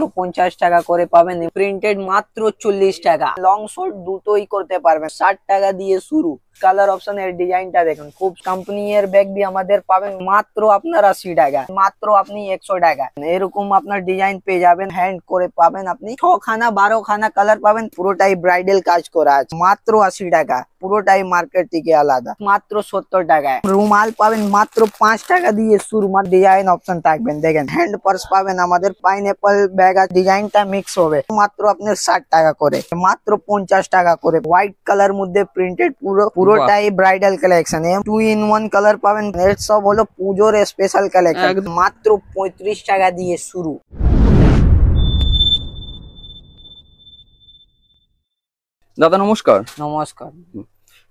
মাত্র 50 টাকা করে পাবেন। প্রিন্টেড মাত্র 40 টাকা। লং শর্ট দুটোই করতে পারবেন। 60 টাকা দিয়ে শুরু। কালার অপশন এর ডিজাইনটা দেখুন, খুব কোম্পানি এর ব্যাগ বি আমাদের পাবেন মাত্র আপনার 80 টাকা, মাত্র আপনি 100 টাকা। এরকম আপনার ডিজাইন পেয়ে যাবেন, হ্যান্ড করে পাবেন আপনি 6 খানা 12 খানা কালার পাবেন। পুরোটাই ব্রাইডাল কাজ করা আছে, মাত্র 80 টাকা। পুরোটাই মার্কেট থেকে আলাদা, মাত্র 70 টাকায়। রুমাল পাবেন মাত্র 5 টাকা দিয়ে শুরু। ডিজাইন অপশন থাকবেন, দেখেন হ্যান্ড পার্স পাবেন আমাদের, পাইনঅ্যাপল ব্যাগ আর ডিজাইনটা মিক্স হবে, মাত্র আপনার 60 টাকা করে, মাত্র 50 টাকা করে। হোয়াইট কালার মধ্যে প্রিন্টেড পুরোটাই ব্রাইডাল কালেকশন। 2-in-1 কালার পাবেন। এর সব হলো পুজোর স্পেশাল কালেকশন, মাত্র 35 টাকা দিয়ে শুরু। দাদা নমস্কার। নমস্কার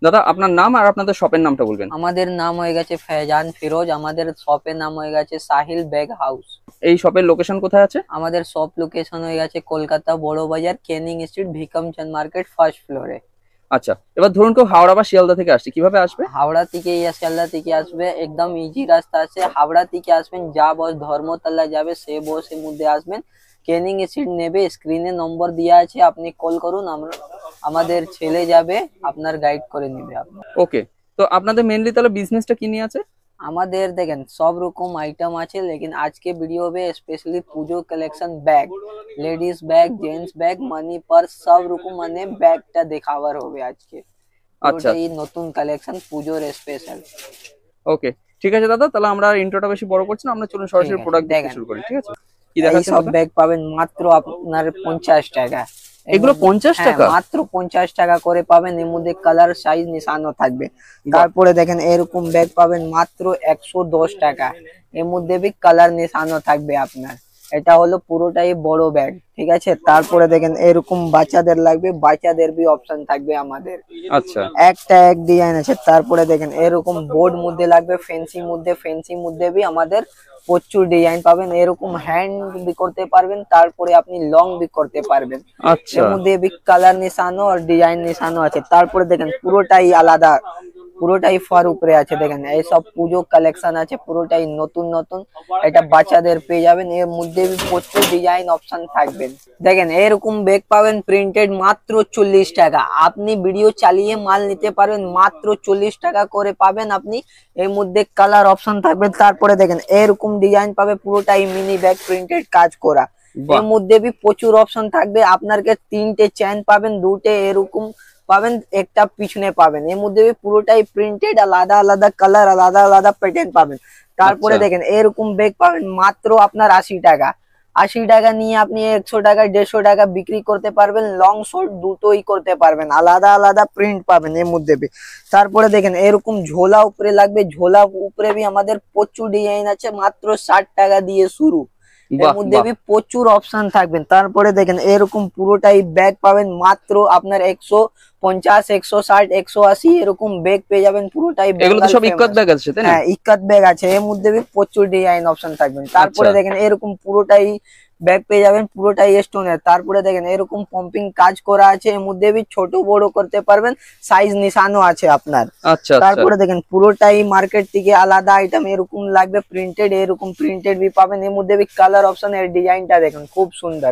দাদা, আপনার নাম আর আপনাদের শপের নামটা বলবেন। আমাদের নাম হয়ে গেছে ফেজান ফিরোজ, আমাদের শপের নাম হয়ে গেছে সাহিল ব্যাগ হাউস। এই শপের লোকেশন কোথায় আছে? আমাদের শপ লোকেশন হয়ে গেছে কলকাতা বড় বাজার, ক্যানিং স্ট্রিট, ভিকামচাঁদ মার্কেট, ফার্স্ট ফ্লোরে। আচ্ছা, এবার ধরুন কেউ হাওড়া বা শিয়ালদা থেকে আসছে, কিভাবে আসবে? হাওড়া থেকে শিয়ালদা থেকে আসবে, একদম ইজি রাস্তা আছে। হাওড়া থেকে আসবেন, যা বস ধর্মতলা যাবে সে বসের মধ্যে আসবেন। ক্যানিং স্ট্রিট নেবে, স্ক্রিনে নম্বর দেওয়া আছে, আপনি কল করুন, আমাদের ছেলে যাবে, আপনার গাইড করে নেবে আপনার। ওকে, তো আপনাদের মেনলি তাহলে বিজনেসটা কি নিয়ে আছে? আমাদের দেখেন সব রকম আইটেম আছে, লেকিন আজকে ভিডিও হবে specially Puja collection bag, ladies bag, gents bag, money purse, সব রকম মানে ব্যাগটা দেখাবার হবে আজকে। আচ্ছা, এই নতুন কালেকশন পুজোর স্পেশাল। ওকে, ঠিক আছে দাদা, তাহলে আমরা ইন্ট্রোটা বেশি বড় করছি না, আমরা চলুন সরাসরি প্রোডাক্ট দেখে শুরু করি। ঠিক আছে, কি দেখাচ্ছেন? সব ব্যাগ পাবেন মাত্র আপনার 50 টাকা। এগুলো 50 টাকা? মাত্র 50 টাকা করে পাবেন। এর মধ্যে কালার সাইজ নিশানো থাকবে। তারপরে দেখেন এরকম ব্যাগ পাবেন মাত্র 110 টাকা। এর মধ্যে বি কালার নিশানো থাকবে আপনার। এটা হলো পুরোটাই বড় ব্যাগ, ঠিক আছে। তারপরে দেখেন এরকম বাচ্চাদের লাগবে, বাচ্চাদের বি অপশন থাকবে আমাদের। আচ্ছা, একটা এক ডিজাইন আছে। তারপরে দেখেন এরকম বোর্ড মধ্যে লাগবে, ফেন্সি মধ্যে বি আমাদের প্রচুর ডিজাইন পাবেন। এরকম হ্যান্ড বি করতে পারবেন, তারপরে আপনি লং বি করতে পারবেন। আচ্ছা, এর মধ্যে বি কালার নিশানো আর ডিজাইন নিশানো আছে। তারপরে দেখেন পুরোটাই আলাদা, পুরোটাই ফার উপরে আছে। দেখেন এই সব পুজো কালেকশন আছে, পুরোটাই নতুন নতুন। এটা বাচ্চাদের পেয়ে যাবেন। এর মধ্যে প্রচুর ডিজাইন অপশন থাকবেন। দেখেন এরকম ব্যাগ পাবেন প্রিন্টেড মাত্র 40 টাকা। আপনি ভিডিও চালিয়ে মাল নিতে পারবেন, মাত্র 40 টাকা করে পাবেন আপনি। এর মধ্যে কালার অপশন থাকবে। তারপরে দেখেন এরকম ডিজাইন পাবে, পুরোটাই মিনি ব্যাগ প্রিন্টেড কাজ করা। এর মধ্যে বি প্রচুর অপশন থাকবে। আপনাকে 3টে চেন পাবেন, 2টে এরকম পাবেন, একটা পিছনে পাবেন। এর মধ্যে পুরোটাই প্রিন্টেড, আলাদা আলাদা কালার, আলাদা আলাদা প্যাটার্ন পাবেন। তারপরে দেখেন এরকম ব্যাগ পাবেন মাত্র আপনার 80 টাকা। 80 টাকা নিয়ে আপনি 100 টাকা 150 টাকা বিক্রি করতে পারবেন। লং শর্ট দুটোই করতে পারবেন, আলাদা আলাদা প্রিন্ট পাবেন এর মধ্যে। তারপরে দেখেন এরকম ঝোলা উপরে লাগবে, ঝোলা উপরে বি আমাদের প্রচুর ডিজাইন আছে, মাত্র 60 টাকা দিয়ে শুরু। এর মধ্যে প্রচুর অপশন থাকবেন। তারপরে দেখেন এরকম পুরোটাই ব্যাগ পাবেন মাত্র আপনার 150, 160, 180 এরকম ব্যাগ পেয়ে যাবেন। পুরোটাই ইক্কাত ব্যাগ আছে, তাই না? হ্যাঁ, ইক্কাত ব্যাগ আছে। এর মধ্যে প্রচুর ডিজাইন অপশন থাকবেন। তারপরে দেখেন এরকম পুরোটাই ব্যাগ পেয়ে যাবেন, পুরোটাই স্টোনের। তারপরে দেখেন এরকম পম্পিং কাজ করা আছে। এর মধ্যে ছোট বড় করতে পারবেন, সাইজ নিশানো আছে আপনার। আচ্ছা, তারপরে দেখেন পুরোটাই মার্কেট থেকে আলাদা আইটেম এরকম লাগবে প্রিন্টেড, এরকম প্রিন্টেড বি পাবেন। এর মধ্যে কালার অপশন এর ডিজাইনটা দেখেন খুব সুন্দর,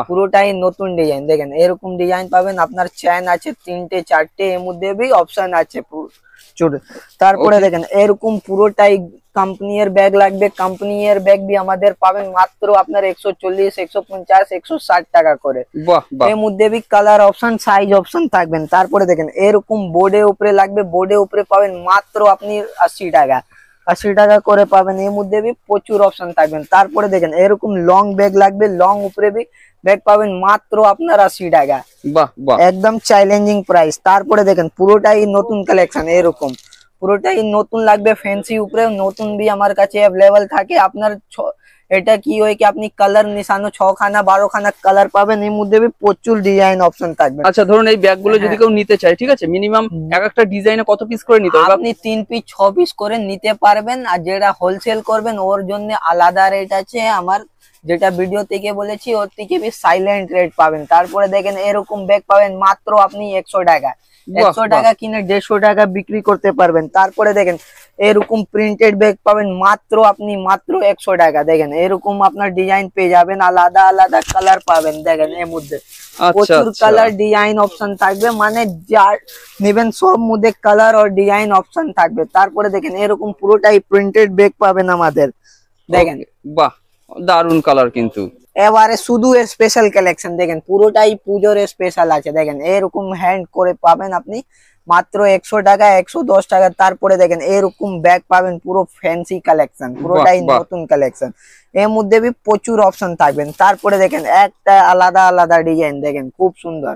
পুরোটাই নতুন ডিজাইন। দেখেন এরকম ডিজাইন পাবেন আপনার। চেন আছে 3টে 4টে, এর মধ্যে বি অপশন আছে প্রচুর। তারপরে দেখেন এরকম পুরোটাই কোম্পানি এর ব্যাগ লাগবে, কোম্পানি এর ব্যাগ বি আমাদের পাবেন মাত্র আপনার 140, 150, 160 টাকা করে। এর মধ্যে বি কালার অপশন, সাইজ অপশন থাকবেন। তারপরে দেখেন এরকম বোর্ডে উপরে লাগবে, বোর্ডে উপরে পাবেন মাত্র আপনি 80 টাকা। 80 টাকা করে পাবেন। এর মধ্যে বি প্রচুর অপশন থাকবেন। তারপরে দেখেন এরকম লং ব্যাগ লাগবে, লং উপরে বি ব্যাগ পাবেন মাত্র আপনার 80 টাকা। একদম চ্যালেঞ্জিং প্রাইস। তারপরে দেখেন পুরোটাই নতুন কালেকশন, এরকম পুরোটাই নতুন লাগবে। ফ্যান্সি উপরে নতুন বি আমার কাছে অ্যাভেলেবল থাকে। আপনার এটা কি হয় কি আপনি কালার নিশানো 6 খানা 12 খানা কালার পাবেন। এর মধ্যে প্রচুর ডিজাইন অপশন থাকবে। আচ্ছা, ধরুন এই ব্যাগগুলো যদি কেউ নিতে চায়, ঠিক আছে, মিনিমাম এক একটা ডিজাইনে কত পিস করে নিতে হবে? আপনি 3 পিস 6 পিস করে নিতে পারবেন। আর যেটা হোলসেল করবেন ওর জন্য আলাদা রেট আছে আমার। যেটা ভিডিও থেকে বলেছি ওর থেকে বি সাইলেন্ট রেট পাবেন। তারপরে দেখেন এরকম ব্যাগ পাবেন মাত্র আপনি 100 টাকা, 100 টাকা কিনে 150 টাকা বিক্রি করতে পারবেন। তারপরে দেখেন এরকম প্রিন্টেড ব্যাগ পাবেন মাত্র আপনি মাত্র 100 টাকা। দেখেন এরকম আপনার ডিজাইন পেয়ে যাবেন, আলাদা আলাদা কালার পাবেন। দেখেন এর মধ্যে প্রচুর কালার ডিজাইন অপশন থাকবে, মানে যার নেবেন সব মধ্যে কালার আর ডিজাইন অপশন থাকবে। তারপরে দেখেন এরকম পুরোটাই প্রিন্টেড ব্যাগ পাবেন আমাদের। দেখেন বাহ, দারুন কালার কিন্তু। এবারে শুধু স্পেশাল কালেকশন দেখেন, পুরোটাই পুজোর স্পেশাল আছে। দেখেন এরকম হ্যান্ড করে পাবেন আপনি মাত্র 100 টাকা, 110 টাকা। তারপরে দেখেন এরকম ব্যাগ পাবেন পুরো ফ্যান্সি কালেকশন, পুরোটাই নতুন কালেকশন। এর মধ্যে বি প্রচুর অপশন থাকবেন। তারপরে দেখেন একটা আলাদা আলাদা ডিজাইন, দেখেন খুব সুন্দর।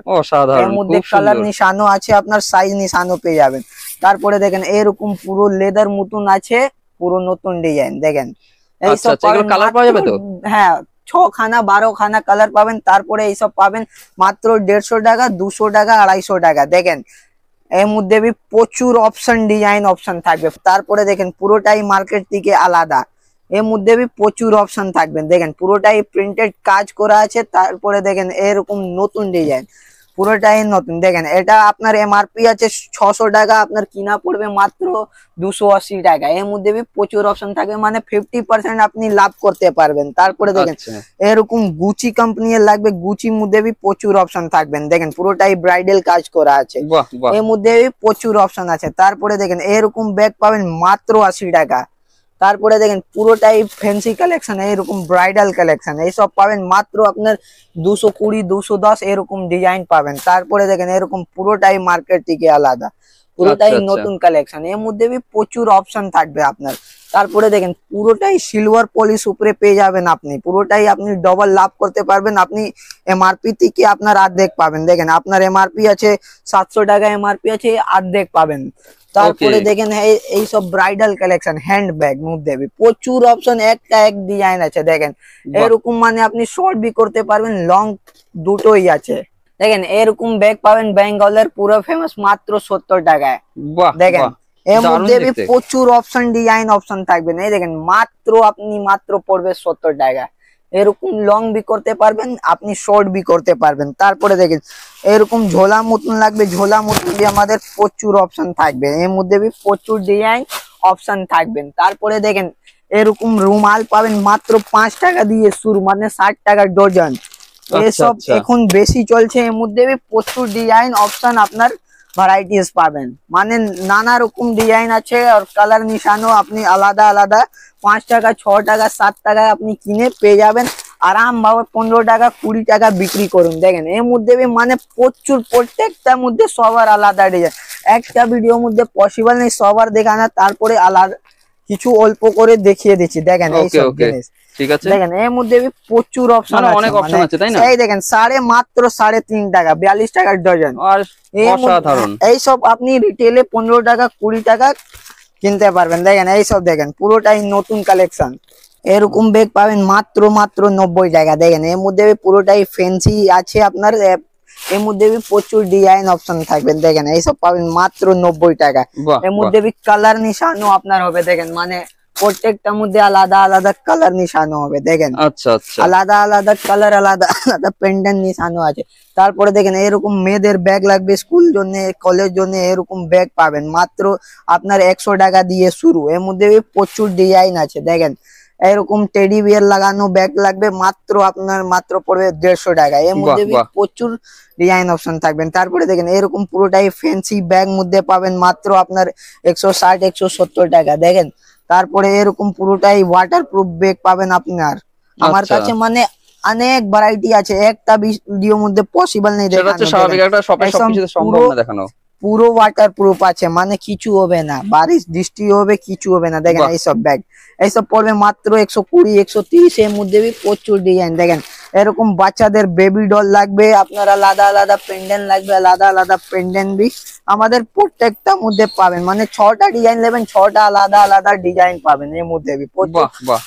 এর মধ্যে কালার নিশানো আছে, আপনার সাইজ নিশানো পেয়ে যাবেন। তারপরে দেখেন এরকম পুরো লেদার মতন আছে, পুরো নতুন ডিজাইন। দেখেন এইসব কালার পাওয়া যাবে তো? হ্যাঁ, 6 খানা 12 খানা কালার পাবেন। তারপরে এইসব পাবেন মাত্র 150 টাকা, 200 টাকা, 250 টাকা। দেখেন এর মধ্যে বি প্রচুর অপশন ডিজাইন অপশন থাকবে। তারপরে দেখেন পুরোটাই মার্কেট থেকে আলাদা, এর মধ্যে বি প্রচুর অপশন থাকবেন। দেখেন পুরোটাই প্রিন্টেড কাজ করা আছে। তারপরে দেখেন এরকম নতুন ডিজাইন, পুরোটাই নতুন। দেখেন এটা আপনার এমআরপি আছে 600 টাকা, আপনার কিনা পড়বে মাত্র 280 টাকা। এর মধ্যে বি প্রচুর অপশন থাকবে, মানে 50% আপনি লাভ করতে পারবেন। তারপরে দেখেন এরকম গুচি কোম্পানি এর লাগবে, গুচির মধ্যে বি প্রচুর অপশন থাকবেন। দেখেন পুরোটাই ব্রাইডাল কাজ করা আছে, এর মধ্যে প্রচুর অপশন আছে। তারপরে দেখেন এরকম ব্যাগ পাবেন মাত্র 80 টাকা। তারপরে দেখেন পুরোটাই ফ্যান্সি কালেকশন, এরকম ব্রাইডাল কালেকশন, এইসব পাবেন মাত্র আপনার 220, 210 এরকম ডিজাইন পাবেন। তারপরে দেখেন এরকম পুরোটাই মার্কেট থেকে আলাদা, পুরোটাই নতুন কালেকশন। এর মধ্যে বি প্রচুর অপশন থাকবে আপনার। তারপরে দেখেন পুরোটাই সিলভার পলিশ উপরে পেয়ে যাবেন আপনি, পুরোটাই আপনি ডবল লাভ করতে পারবেন। আপনি এমআরপি থেকে আপনার অর্ধেক পাবেন। দেখেন আপনার এমআরপি আছে 700 টাকা, এমআরপি আছে অর্ধেক পাবেন। তারপরে দেখেন এই সব ব্রাইডাল কালেকশন, হ্যান্ড ব্যাগ মধ্যে প্রচুর অপশন, একটা এক ডিজাইন আছে। দেখেন এরকম মানে আপনি শর্ট বি করতে পারবেন, লং দুটোই আছে। দেখেন এরকম ব্যাগ পাবেন বেঙ্গলের পুরো ফেমাস মাত্র 70 টাকায়। দেখেন এর মধ্যে প্রচুর অপশন ডিজাইন অপশন থাকবে। এই দেখেন মাত্র আপনি মাত্র পড়বে 70 টাকা। এরকম লং বি করতে পারবেন, আপনি শর্ট বি করতে পারবেন। তারপরে দেখেন এরকম ঝোলা মতন লাগবে, ঝোলা মতন বি আমাদের প্রচুর অপশন থাকবে। এর মধ্যে বি প্রচুর ডিজাইন অপশন থাকবেন। তারপরে দেখেন এরকম রুমাল পাবেন মাত্র 5 টাকা দিয়ে শুরু, মানে 60 টাকা ডজন। এসব এখন বেশি চলছে। এর মধ্যে বি প্রচুর ডিজাইন অপশন আপনার ভ্যারাইটিস পাবেন, মানে নানা রকম ডিজাইন আছে আর কালার নিশানো আপনি আলাদা আলাদা 5 টাকা, 6 টাকা, 7 টাকা আপনি কিনে পেয়ে যাবেন আরাম ভাবে। 15 টাকা, 20 টাকা বিক্রি করুন। দেখেন এর মধ্যে মানে প্রচুর, প্রত্যেকটার মধ্যে সবার আলাদা ডিজাইন। একটা ভিডিওর মধ্যে পসিবল নেই সবার দেখানো, তারপরে আলাদা কিছু অল্প করে দেখিয়ে দিচ্ছি। দেখেন এইসব জিনিস, ঠিক আছে। দেখেন এর মধ্যে প্রচুর অপশন আছে, অনেক অপশন আছে, তাই না? এই দেখেন মাত্র 3.5 টাকা, 42 টাকা ডজন। আর অসাধারণ এইসব আপনি রিটেলে 15 টাকা, 20 টাকা কিনতে পারবেন। দেখেন এইসব দেখেন পুরোটাই নতুন কালেকশন। এরকম ব্যাগ পাবেন মাত্র 90 টাকা। দেখেন এর মধ্যে পুরোটাই ফ্যান্সি আছে আপনার, এর মধ্যে প্রচুর ডিজাইন অপশন থাকবেন। দেখেন এইসব পাবেন মাত্র 90 টাকা। এর মধ্যে কালার নিশানো আপনার হবে। দেখেন মানে প্রত্যেকটার মধ্যে আলাদা আলাদা কালার নিশানো হবে। দেখেন আলাদা আলাদা কালার, আলাদা আলাদা পেন্ডেন্ট নিশানো আছে। তারপরে দেখেন এরকম মেয়েদের ব্যাগ লাগবে স্কুল জন্য, কলেজ জন্য, এরকম ব্যাগ পাবেন মাত্র আপনার 100 টাকা দিয়ে শুরু। এর মধ্যে প্রচুর ডিজাইন আছে। দেখেন এরকম টেডি বিয়ার লাগানো ব্যাগ লাগবে মাত্র আপনার মাত্র পড়বে 150 টাকা। এর মধ্যে প্রচুর ডিজাইন অপশন থাকবেন। তারপরে দেখেন এরকম পুরোটাই ফ্যান্সি ব্যাগ মধ্যে পাবেন মাত্র আপনার 160, 170 টাকা। দেখেন তারপরে এরকম পুরোটাই ওয়াটারপ্রুফ ব্যাগ পাবেন আপনার আমার কাছে, মানে অনেক ভ্যারাইটি আছে, একটা ভিডিওর মধ্যে পসিবল নেই দেখানো। পুরো ওয়াটারপ্রুফ আছে, মানে কিছু হবে না, বারিশ বৃষ্টি হবে কিছু হবে না। দেখেন এইসব ব্যাগ এইসব পড়বে মাত্র 120, 130। এর মধ্যে প্রচুর ডিজাইন। দেখেন এরকম বাচ্চাদের বেবি ডল লাগবে আপনার, আলাদা আলাদা পেন্ডেন্ট লাগবে, আলাদা আলাদা পেন্ডেন্ট বি আমাদের প্রত্যেকটা মধ্যে পাবেন। মানে 6টা ডিজাইন নেবেন, 6টা আলাদা আলাদা ডিজাইন পাবেন। এর মধ্যে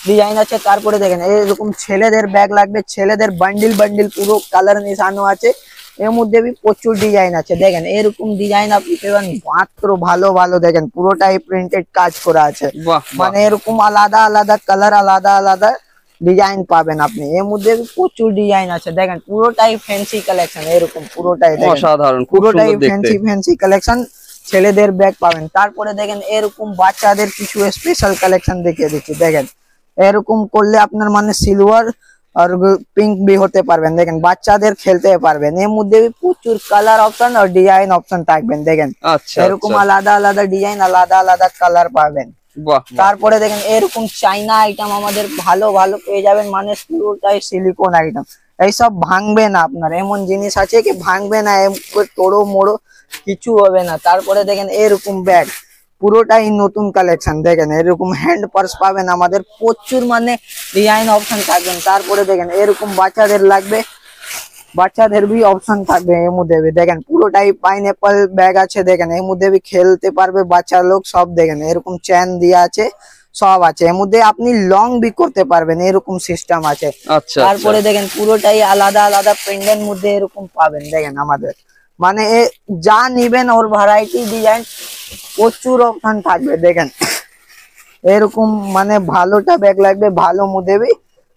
ডিজাইন আছে। তারপরে দেখেন এরকম ছেলেদের ব্যাগ লাগবে, ছেলেদের বান্ডিল বান্ডিল পুরো কালার নিশানো আছে। এর মধ্যে প্রচুর ডিজাইন আছে। দেখেন এরকম ডিজাইন আপনি পেবেন মাত্র ভালো ভালো। দেখেন পুরোটাই প্রিন্টেড কাজ করা আছে, মানে এরকম আলাদা আলাদা কালার, আলাদা আলাদা ডিজাইন পাবেন আপনি। এর মধ্যে প্রচুর ডিজাইন আছে, দেখেন পুরোটাই ফ্যান্সি কালেকশন, এরকম পুরোটাই দেখেন অসাধারণ, খুব পুরোটাই সুন্দর দেখতে। ফ্যান্সি কালেকশন, ছেলেদের ব্যাগ পাবেন। তারপরে দেখেন এরকম বাচ্চাদের কিছু স্পেশাল কালেকশন দেখিয়ে দিচ্ছি, দেখেন এরকম করলে আপনার মানে সিলভার আর পিঙ্ক भी হতে পারবেন, দেখেন বাচ্চাদের খেলতে পারবেন। এর মধ্যে প্রচুর কালার অপশন আর ডিজাইন অপশন থাকবেন, দেখেন আচ্ছা এরকম আলাদা আলাদা ডিজাইন, আলাদা আলাদা কালার পাবেন। বাহ, তারপরে দেখেন এরকম চাইনা আইটেম আমাদের ভালো ভালো পেয়ে যাবেন, মানে পুরোটাই সিলিকন আইটেম, এইসব ভাঙবে না আপনার, এমন জিনিস আছে কি ভাঙবে না, তোড়ো মোড়ো কিছু হবে না। তারপরে দেখেন এরকম ব্যাগ পুরোটাই নতুন কালেকশন, দেখেন এরকম হ্যান্ড পার্স পাবেন আমাদের, প্রচুর মানে ডিজাইন অপশন থাকবেন। তারপরে দেখেন এরকম বাচ্চাদের লাগবে, বাচ্চাদের भी অপশন থাকবে এর মধ্যে দেখেন পুরোটাই পাইনঅ্যাপল ব্যাগ আছে, দেখেন এর মধ্যে খেলতে পারবে বাচ্চা লোক সব, দেখেন এরকম চেন দেওয়া আছে সব আছে, এর মধ্যে আপনি লং भी করতে পারবেন, এরকম সিস্টেম আছে। আচ্ছা তারপরে দেখেন পুরোটাই আলাদা আলাদা প্রিন্টের মধ্যে এরকম পাবেন, দেখেন আমাদের মানে যা নিবেন ওর ভ্যারাইটি ডিজাইন প্রচুর অপশন থাকবে, দেখেন এরকম মানে ভালোটা ব্যাগ লাগবে ভালো মধ্যে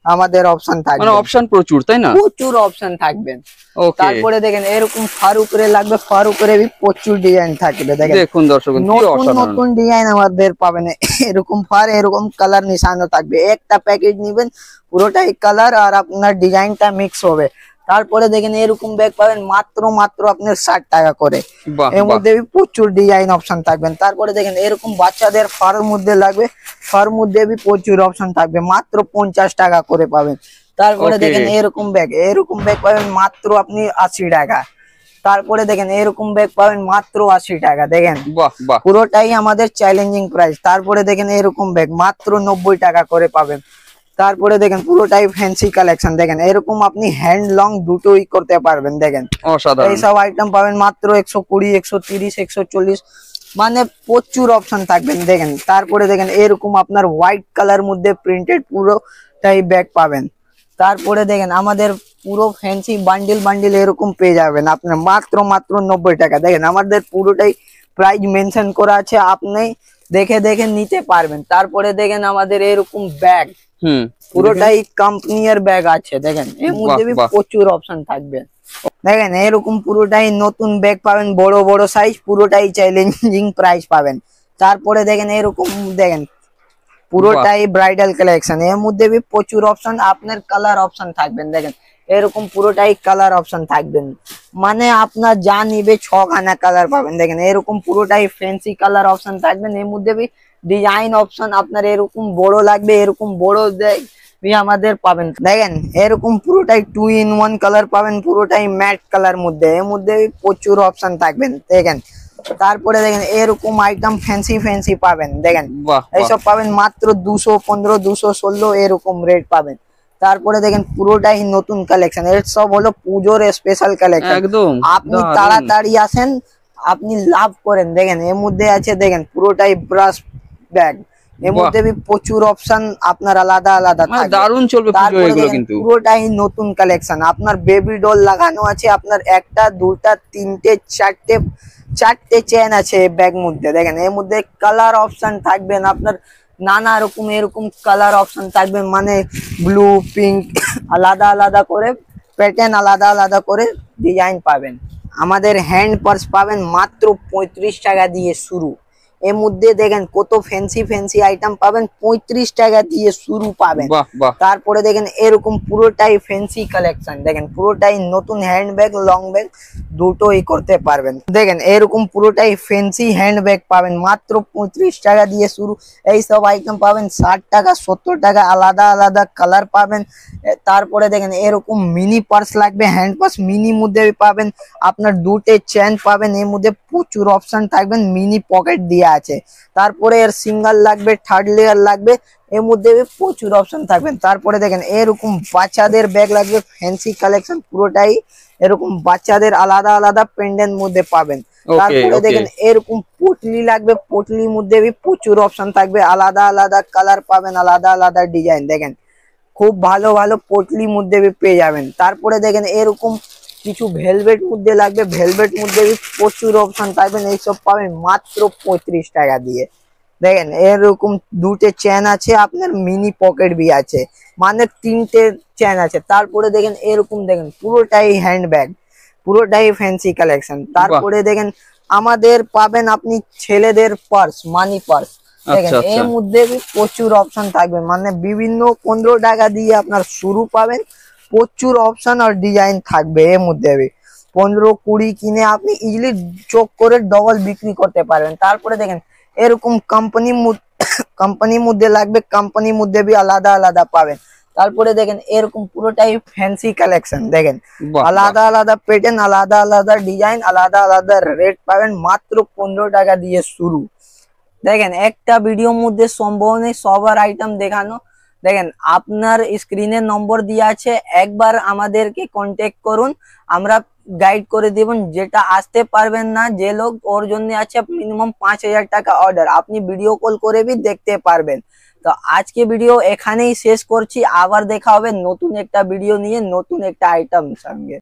আমাদের অপশন থাকবে, মানে অপশন প্রচুর, তাই না? প্রচুর অপশন থাকবেন। ওকে, তারপরে দেখেন এরকম ফার উপরে লাগবে, ফার উপরে প্রচুর ডিজাইন থাকবে, দেখেন দেখুন দর্শক কি নতুন অসাধারণ। নতুন ডিজাইন আমাদের পাবেন, এরকম ফার এরকম কালার নিশানো থাকবে, একটা প্যাকেট নিবেন পুরোটাই কালার আর আপনার ডিজাইনটা মিক্স হবে। তারপরে দেখেন এরকম ব্যাগ পাবেন মাত্র আপনার 60 টাকা করে, বাহ এর বাহ, মধ্যে প্রচুর ডিজাইন অপশন থাকবেন। তারপরে দেখেন এরকম বাচ্চাদের ফার মধ্যে লাগবে, ফার মধ্যে প্রচুর অপশন থাকবে, মাত্র 50 টাকা করে পাবেন। তারপরে Okay. দেখেন এরকম ব্যাগ পাবেন মাত্র আপনি 80 টাকা। তারপরে দেখেন এরকম ব্যাগ পাবেন মাত্র 80 টাকা, দেখেন বাহ বাহ, পুরোটাই আমাদের চ্যালেঞ্জিং প্রাইস। তারপরে দেখেন এরকম ব্যাগ মাত্র 90 টাকা করে পাবেন। তারপরে দেখেন পুরোটাই ফ্যান্সি কালেকশন, দেখেন এরকম আপনি হ্যান্ড লং দুটোই করতে পারবেন, দেখেন অসাধারণ। এইসব আইটেম পাবেন মাত্র 120, 130, 140, মানে প্রচুর অপশন থাকবেন, দেখেন। তারপরে দেখেন এরকম আপনার হোয়াইট কালার মধ্যে প্রিন্টেড পুরোটাই ব্যাগ পাবেন। তারপরে দেখেন আমাদের পুরো ফ্যান্সি বান্ডিল এরকম পেয়ে যাবেন আপনার মাত্র 90 টাকা, দেখেন আমাদের পুরোটাই প্রাইস মেনশন করা আছে, আপনি দেখে দেখে নিতে পারবেন। তারপরে দেখেন আমাদের এরকম ব্যাগ পুরোটাই কোম্পানির ব্যাগ আছে, দেখেন এর মধ্যে বাহ। প্রচুর অপশন থাকবে, দেখেন এরকম পুরোটাই নতুন ব্যাগ পাবেন, বড় বড় সাইজ, পুরোটাই চ্যালেঞ্জিং প্রাইস পাবেন। তারপরে দেখেন এরকম দেখেন পুরোটাই ব্রাইডাল কালেকশন, এর মধ্যে প্রচুর অপশন, আপনার কালার অপশন থাকবেন, দেখেন এরকম পুরোটাই কালার অপশন থাকবেন, মানে আপনার যা নিবে 6খানা কালার পাবেন, দেখেন এরকম পুরোটাই ফ্যান্সি কালার অপশন থাকবেন। এর মধ্যে ডিজাইন অপশন আপনার এরকম বড় লাগবে, এরকম বড় আমাদের পাবেন, দেখেন এরকম পুরোটাই 2 in 1 কালার পাবেন, পুরোটাই ম্যাট কালার মধ্যে, এর মধ্যে প্রচুর অপশন থাকবেন, দেখেন। তারপরে দেখেন এরকম আইটেম ফ্যান্সি পাবেন, দেখেন এইসব পাবেন মাত্র 215, 216 এরকম রেট পাবেন। তারপরে দেখেন পুরোটাই নতুন কালেকশন, এর সব হলো পুজোর স্পেশাল কালেকশন, একদম আপনি তাড়াতাড়ি আসেন, আপনি লাভ করেন। দেখেন এর মধ্যে আছে, দেখেন পুরোটাই ব্রাশ ব্যাগ, এর মধ্যে প্রচুর অপশন আপনার আলাদা আলাদা থাকবে, দারুণ চলবে পুজো এগুলো কিন্তু। পুরোটাই নতুন কালেকশন, আপনার বেবি ডল লাগানো আছে, আপনার একটা দুটা তিনটে চারটে চেন আছে ব্যাগ মধ্যে, দেখেন এর মধ্যে কালার অপশন থাকবেন আপনার নানা রকম, এরকম কালার অপশন থাকবে, মানে ব্লু পিঙ্ক আলাদা আলাদা করে প্যাটার্ন, আলাদা আলাদা করে ডিজাইন পাবেন। আমাদের হ্যান্ড পার্স পাবেন মাত্র 35 টাকা দিয়ে শুরু, এর মধ্যে দেখেন কত ফ্যান্সি আইটেম পাবেন, 35 টাকা দিয়ে শুরু পাবেন। তারপরে দেখেন এরকম পুরোটাই ফ্যান্সি কালেকশন, দেখেন পুরোটাই নতুন হ্যান্ড ব্যাগ লং ব্যাগ দুটোই করতে পারবেন, দেখেন এরকম পুরোটাই ফ্যান্সি হ্যান্ড ব্যাগ পাবেন মাত্র 35 টাকা দিয়ে শুরু। এই সব আইটেম পাবেন 60 টাকা 70 টাকা, আলাদা আলাদা কালার পাবেন। তারপরে দেখেন এরকম মিনি পার্স লাগবে, হ্যান্ড পার্স মিনি মধ্যে পাবেন, আপনার দুটো চেন পাবেন, এর মধ্যে প্রচুর অপশন থাকবেন, মিনি পকেট দিয়ে আছে। তারপরে এর সিঙ্গেল লাগবে, থার্ড লেয়ার লাগবে, এর মধ্যে প্রচুর অপশন থাকবেন। তারপরে দেখেন এরকম বাচ্চাদের ব্যাগ লাগবে, ফ্যান্সি কালেকশন পুরোটাই এরকম বাচ্চাদের আলাদা আলাদা পেন্ডেন্ট মধ্যে পাবেন। তারপরে দেখেন এরকম পটলি লাগবে, পটলির মধ্যে প্রচুর অপশন থাকবে, আলাদা আলাদা কালার পাবেন, আলাদা আলাদা ডিজাইন, দেখেন খুব ভালো ভালো পটলির মধ্যে পেয়ে যাবেন। তারপরে দেখেন এরকম কিছু ভেলভেট মধ্যে লাগবে, ভেলভেট মধ্যে প্রচুর অপশন পাবেন, এইসব পাবেন মাত্র 35 টাকা দিয়ে, দেখেন এরকম দুটো চেন আছে, আপনার মিনি পকেট বি আছে, মানে তিনটে চেন আছে। তারপরে দেখেন এরকম দেখেন পুরোটাই হ্যান্ডব্যাগ, পুরোটাই ফ্যান্সি কালেকশন। তারপরে দেখেন আমাদের পাবেন আপনি ছেলেদের পার্স, মানি পার্স। দেখেন আচ্ছা আচ্ছা এর মধ্যে প্রচুর অপশন থাকবে, মানে বিভিন্ন 15 টাকা দিয়ে আপনার শুরু পাবেন, প্রচুর অপশন আর ডিজাইন থাকবে এর মধ্যে। 15-20 কিনে আপনি ইজিলি চোখ করে ডবল বিক্রি করতে পারবেন। তারপরে দেখেন এরকম কোম্পানির মধ্যে লাগবে, কোম্পানির মধ্যে বি আলাদা আলাদা পাবেন। তারপরে দেখেন এরকম পুরোটাই ফ্যান্সি কালেকশন। দেখেন বাহ বাহ। আলাদা আলাদা প্যাটার্ন, আলাদা আলাদা ডিজাইন, আলাদা আলাদা রেট পাবেন, মাত্র 15 টাকা দিয়ে শুরু। দেখেন একটা ভিডিওর মধ্যে সম্ভব নেই সবার আইটেম দেখানো। দেখেন আপনার স্ক্রিনে নম্বর দেওয়া আছে, একবার আমাদেরকে কন্ট্যাক্ট করুন, আমরা গাইড করে দেবেন। যেটা আসতে পারবেন না যে লোক, ওর জন্য আছে মিনিমাম 5000 টাকা অর্ডার, আপনি ভিডিও কল করে বি দেখতে পারবেন। তো আজকে ভিডিও এখানেই শেষ করছি, আবার দেখা হবে নতুন একটা ভিডিও নিয়ে, নতুন একটা আইটেম সঙ্গে।